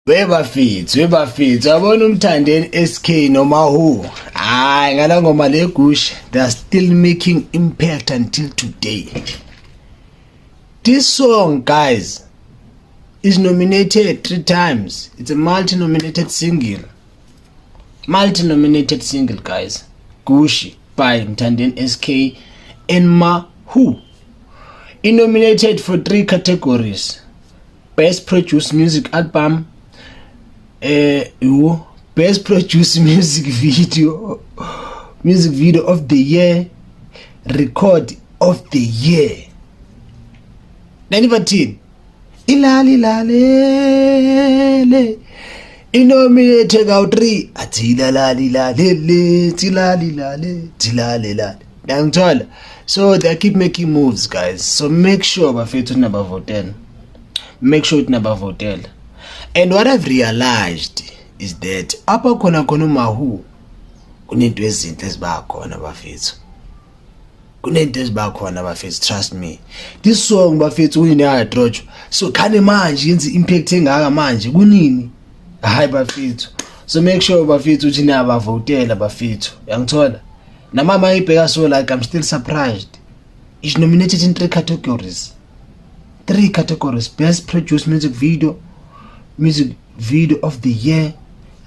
Webafethu yabona uMthandeni SK noma who. Hayi ngala ngoma legush they are still making impact until today. This song, guys, is nominated 3 times. It's a multi-nominated single. Multi-nominated single, guys. Gushi by Mthandeni SK and Mahu. It nominated for 3 categories: Best Produced Music Album, Best Produced Music Video of the Year, Record of the Year. Nanibathini ilali lalele inominated kawu-3 athi ilalali lalele tilali lale tilale lale. Ngiyangithola. So they keep making moves, guys, so make sure bafethu nabavotela, make sure nabavotela. And what I've realized is that apha khona uMahu kunento ezinhle ezibakhona bafethu, kunento ezibakhona bafethu, trust me. This song bafethu uyinayadrojo, so khane manje yenza impact engaka manje kunini, hayi bafethu. So make sure bafethu uthi niyabavotela bafethu, uyangithola. Namama ibheka, so like I'm still surprised. It's nominated in 3 categories. 3 categories: Best Produced Music Video of the Year,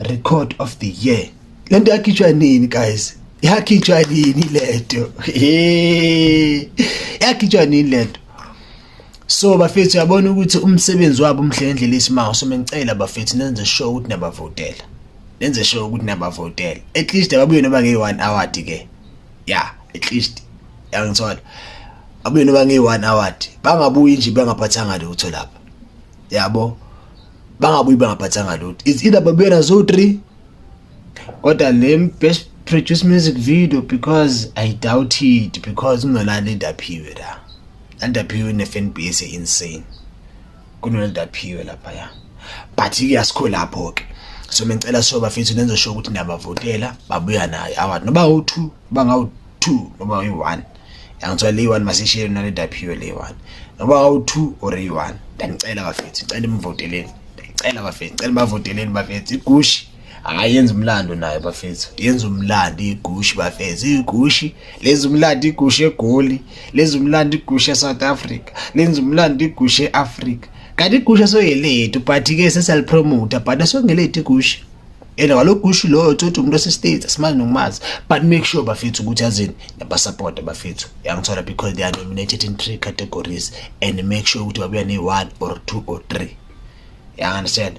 Record of the Year. Lento yakhitshwa nini, guys? Yakhitshwa nini lento? Yakhitshwa nini lento? So bafethu yabona ukuthi umsebenzi wabo umhle ngendlela esimanga. So mengicela bafethu nenze show ukuthi nabavotela. Nenze show ukuthi nabavotela. At least ababuye noba nge-1 award ke. Yeah, at least. Yangithola. Abuye noba nge-1 award. Bangabuyi nje bangaphathanga lutho lapha. Yabo. Bangabuyi bangaphathanga lutho. It's either babuye nazo 3 kodwa le Best Produced Music Video, because I doubt it, because unolale ndaphiwe la. Ndaphiwe ne-fan base insane. Kunolale ndaphiwe lapha ya. But iyasikho lapho ke. So mengicela so bafethu nenze show ukuthi niyabavotela babuya nayo award noba u2 bangawu2 noba u1. Yangithola le 1 masishare nale daphiwe le 1 noba u2 or i1. Ngicela bafethu, ngicela imvoteleni, ngicela bafethu, ngicela bavoteleni bafethu. Igushi akayenza umlando nayo bafethu, yenza umlando igushi bafethu. Igushi lenza umlando, igushi eGoli lenza umlando, igushi eSouth Africa lenza umlando, igushi eAfrica. Kanti igusha soyelethu but ke sesalipromote but asongelethu igusha. Ena walogusha lo uthi umuntu ose-States asimali nokumazi, but make sure bafethu ukuthi azini nabasupport bafethu. Yangithola, because they are nominated in 3 categories, and make sure ukuthi babuya ne-1 or 2 or 3. You understand?